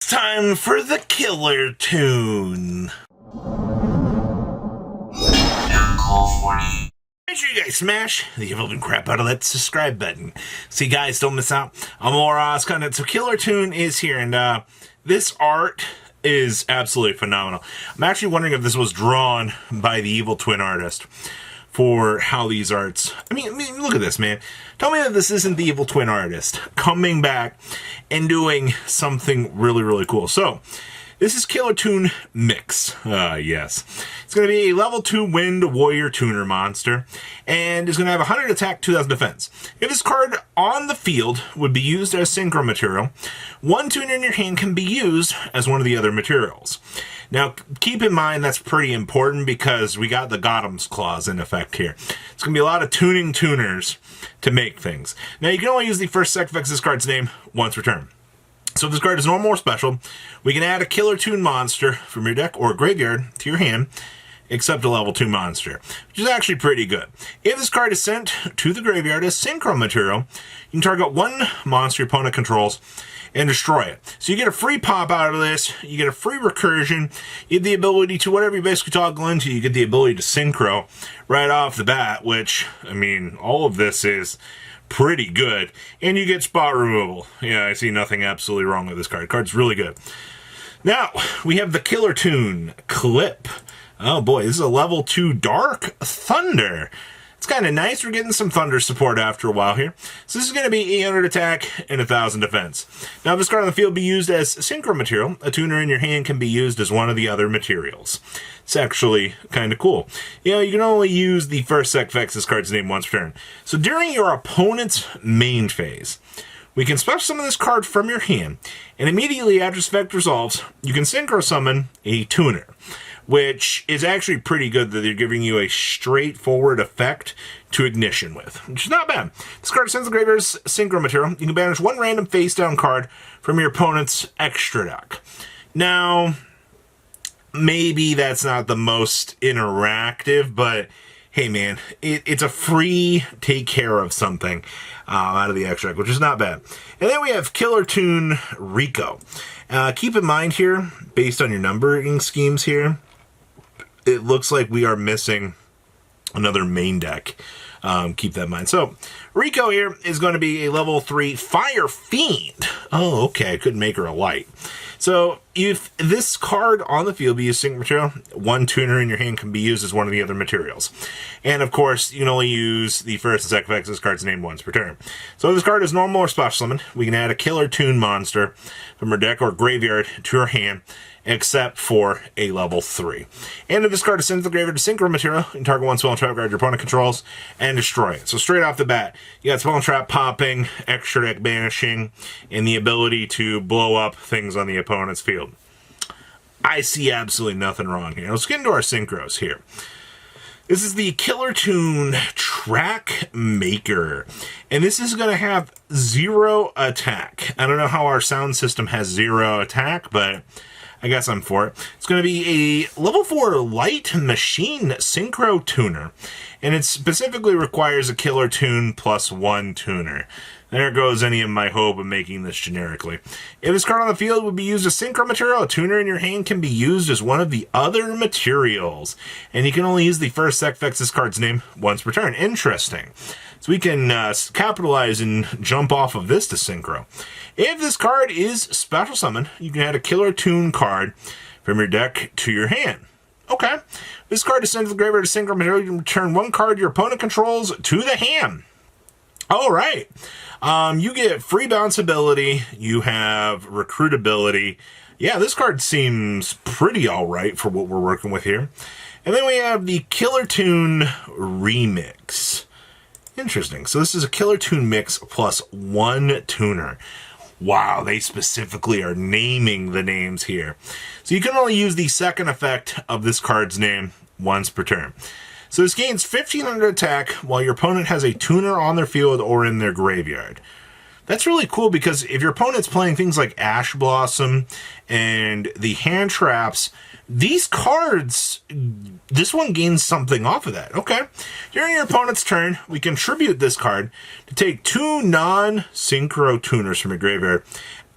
It's time for the killer tune. Make sure you guys smash the evolving crap out of that subscribe button so you guys don't miss out on more content. So Killer Tune is here, and this art is absolutely phenomenal. I'm actually wondering if this was drawn by the Evil Twin artist for how these arts... I mean, look at this, man. Tell me that this isn't the Evil Twin artist coming back and doing something really, really cool. So, this is Killer Tune Mix. Yes. It's going to be a level 2 Wind Warrior Tuner monster, and it's going to have 100 attack, 2000 defense. If this card on the field would be used as synchro material, one tuner in your hand can be used as one of the other materials. Now, keep in mind that's pretty important because we got the Gotham's clause in effect here. It's going to be a lot of tuning tuners to make things. Now, you can only use the first sec effects of this card's name once per turn. So if this card is normal or special, we can add a Killer Tune monster from your deck or graveyard to your hand, except a level 2 monster, which is actually pretty good. If this card is sent to the graveyard as synchro material, you can target one monster your opponent controls and destroy it. So you get a free pop out of this, you get a free recursion, you get the ability to, whatever you basically toggle into, you get the ability to synchro right off the bat, which, I mean, all of this is pretty good. And you get spot removal. Yeah, I see nothing absolutely wrong with this card. The card's really good. Now, we have the Killer Tune Clip. Oh boy, this is a level 2 Dark Thunder. It's kind of nice. We're getting some Thunder support after a while here. So this is going to be 800 attack and 1000 defense. Now, if this card on the field be used as synchro material, a tuner in your hand can be used as one of the other materials. It's actually kind of cool. You know, you can only use the first sec effects this card's name once per turn. So during your opponent's main phase, we can special summon this card from your hand, and immediately after this effect resolves, you can synchro summon a tuner, which is actually pretty good that they're giving you a straightforward effect to ignition with, which is not bad. This card sends the graveyard's synchro material. You can banish one random face-down card from your opponent's extra deck. Now, maybe that's not the most interactive, but hey man, it's a free take care of something out of the extra deck, which is not bad. And then we have Killer Tune Rico. Keep in mind here, based on your numbering schemes here, it looks like we are missing another main deck. Keep that in mind. So, Rico here is going to be a level 3 Fire Fiend. Oh, okay. I couldn't make her a light. So, if this card on the field be used sync material, one tuner in your hand can be used as one of the other materials. And, of course, you can only use the first and second effects of this card's name once per turn. So, if this card is normal or special summon, we can add a Killer Tune monster from our deck or graveyard to our hand, except for a level 3. And if this card is sent to the graveyard to synchro material, you can target one spell and trap card your opponent controls and destroy it. So straight off the bat, you got spell and trap popping, extra deck banishing, and the ability to blow up things on the opponent's field. I see absolutely nothing wrong here. Let's get into our synchros here. This is the Killer Tune Track Maker, and this is going to have 0 attack. I don't know how our sound system has 0 attack, but I guess I'm for it. It's going to be a level 4 Light Machine Synchro Tuner, and it specifically requires a Killer Tune plus 1 tuner. There goes any of my hope of making this generically. If this card on the field would be used as synchro material, a tuner in your hand can be used as one of the other materials, and you can only use the first sec effects this card's name once per turn. Interesting. So we can capitalize and jump off of this to synchro. If this card is special summon, you can add a Killer Tune card from your deck to your hand. Okay. This card is sent to the graveyard to synchro material. You can return one card your opponent controls to the hand. All right. You get free bounce ability. You have recruitability. Yeah, this card seems pretty all right for what we're working with here. And then we have the Killer Tune Remix. Interesting. So this is a Killer Tune Mix plus 1 tuner. Wow, they specifically are naming the names here. So you can only use the second effect of this card's name once per turn. So this gains 1500 attack while your opponent has a tuner on their field or in their graveyard. That's really cool because if your opponent's playing things like Ash Blossom and the hand traps, these cards, this one gains something off of that. Okay. During your opponent's turn, we contribute this card to take 2 non-synchro tuners from your graveyard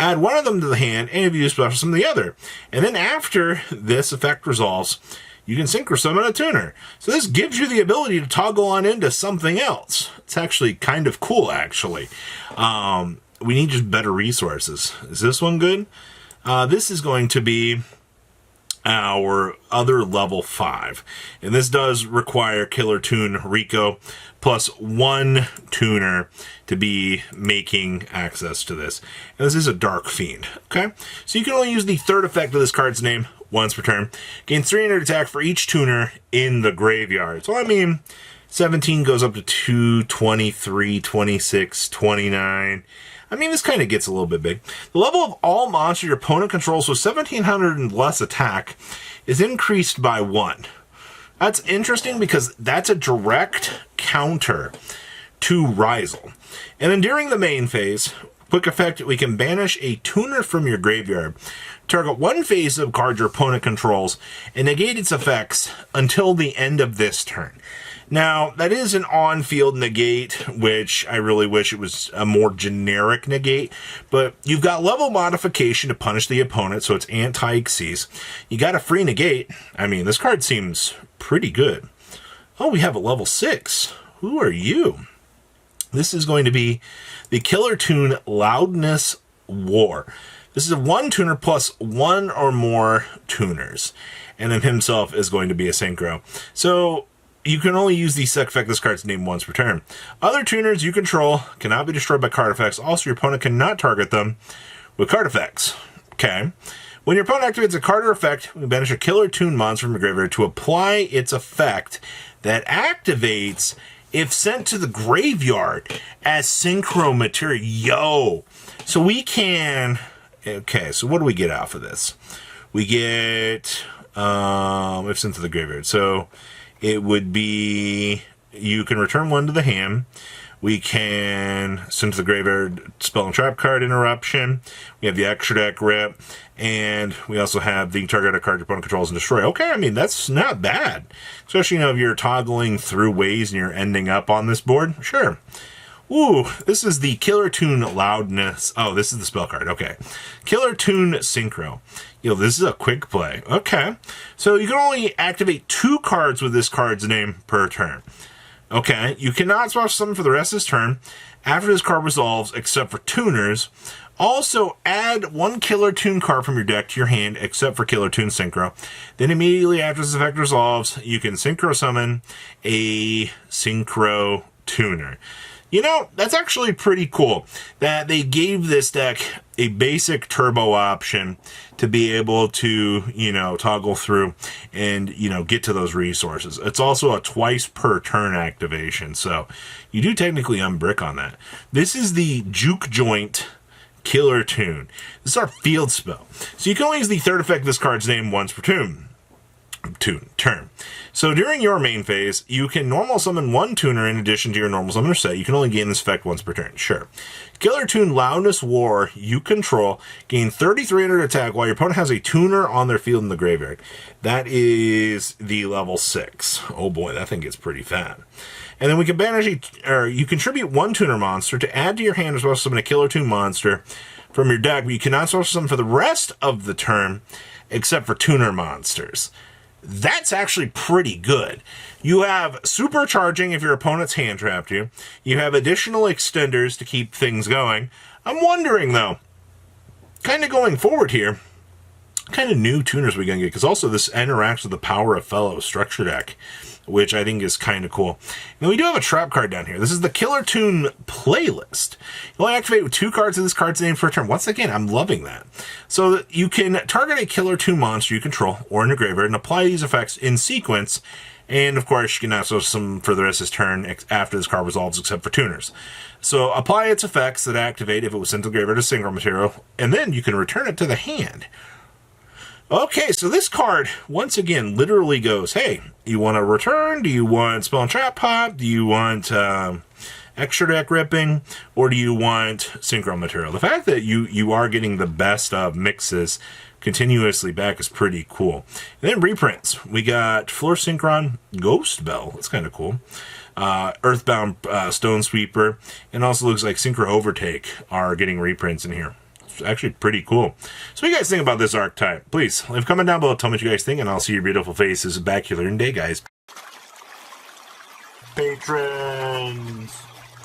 add one of them to the hand, and if you use special summon the other. And then after this effect resolves, you can synchro summon a tuner. So this gives you the ability to toggle on into something else. It's actually kind of cool, actually. We need just better resources. Is this one good? This is going to be our other level 5. And this does require Killer Toon Rico plus 1 tuner to be making access to this. And this is a Dark Fiend, okay? So you can only use the third effect of this card's name once per turn. Gain 300 attack for each tuner in the graveyard. So I mean, 17 goes up to 2, 23, 26, 29. I mean, this kind of gets a little bit big. The level of all monsters your opponent controls with 1700 and less attack is increased by 1. That's interesting because that's a direct counter to Ryzel. And then during the main phase, quick effect, we can banish a tuner from your graveyard. Target one phase of card your opponent controls and negate its effects until the end of this turn. Now, that is an on-field negate, which I really wish it was a more generic negate, but you've got level modification to punish the opponent, so it's anti-Xyz. You got a free negate. I mean, this card seems pretty good. Oh, we have a level 6. Who are you? This is going to be the Killer Toon Loudness War. This is a 1 tuner plus 1 or more tuners, and then himself is going to be a synchro. So you can only use the second effect of this card's name once per turn. Other tuners you control cannot be destroyed by card effects. Also, your opponent cannot target them with card effects. Okay. When your opponent activates a card or effect, we banish a Killer Toon monster from your graveyard to apply its effect that activates if sent to the graveyard as synchro material. Yo! So we can... Okay, so what do we get out of this? We get... if sent to the graveyard. So it would be... You can return one to the hand. We can send to the graveyard Spell and Trap card interruption. We have the extra deck rip. And we also have the target a card your opponent controls and destroy. Okay, I mean, that's not bad. Especially, you know, if you're toggling through ways and you're ending up on this board. Sure. Ooh, this is the Killer Toon Loudness. Oh, this is the spell card. Okay. Killer Toon Synchro. Yo, this is a quick play. Okay. So you can only activate 2 cards with this card's name per turn. Okay. You cannot special summon for the rest of this turn after this card resolves, except for tuners. Also, add 1 Killer Toon card from your deck to your hand, except for Killer Toon Synchro. Then immediately after this effect resolves, you can synchro summon a Synchro Tuner. You know, that's actually pretty cool that they gave this deck a basic turbo option to be able to, you know, toggle through and, you know, get to those resources. It's also a twice per turn activation, so you do technically unbrick on that. This is the Juke Joint Killer Toon. This is our field spell. So you can only use the third effect of this card's name once per turn. So during your main phase, you can normal summon 1 tuner in addition to your normal summoner set. You can only gain this effect once per turn. Sure. Killer Toon Loudness War you control. Gain 3,300 attack while your opponent has a tuner on their field in the graveyard. That is the level 6. Oh boy, that thing gets pretty fat. And then we can banish you contribute 1 tuner monster to add to your hand as well as summon a Killer Toon monster from your deck, but you cannot special summon for the rest of the turn except for tuner monsters. That's actually pretty good. You have supercharging if your opponent's hand trapped you. You have additional extenders to keep things going. I'm wondering, though, kind of going forward here, what kind of new tuners we going to get? Because also this interacts with the Power of Fellow structure deck, which I think is kind of cool. Now we do have a trap card down here. This is the Killer Toon Playlist. You only activate with 2 cards of this card's name for a turn. Once again, I'm loving that. So that you can target a Killer Toon monster you control or in your graveyard and apply these effects in sequence. And of course, you can also summon for the rest of this turn after this card resolves, except for tuners. So apply its effects that activate if it was sent to the graveyard as single material, and then you can return it to the hand. Okay, so this card, once again, literally goes, hey, you want to return? Do you want Spell and Trap Pop? Do you want extra deck ripping? Or do you want synchro material? The fact that you are getting the best of mixes continuously back is pretty cool. And then reprints. We got Floor Synchron Ghost Bell. That's kind of cool. Earthbound Stone Sweeper. And also looks like Synchro Overtake are getting reprints in here. It's actually pretty cool. So what do you guys think about this archetype? Please leave a comment down below. Tell me what you guys think, and I'll see your beautiful faces back here in a day, guys. Patrons,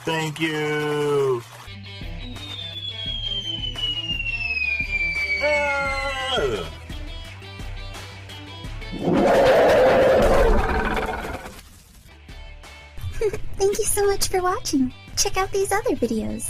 thank you. Thank you so much for watching. Check out these other videos.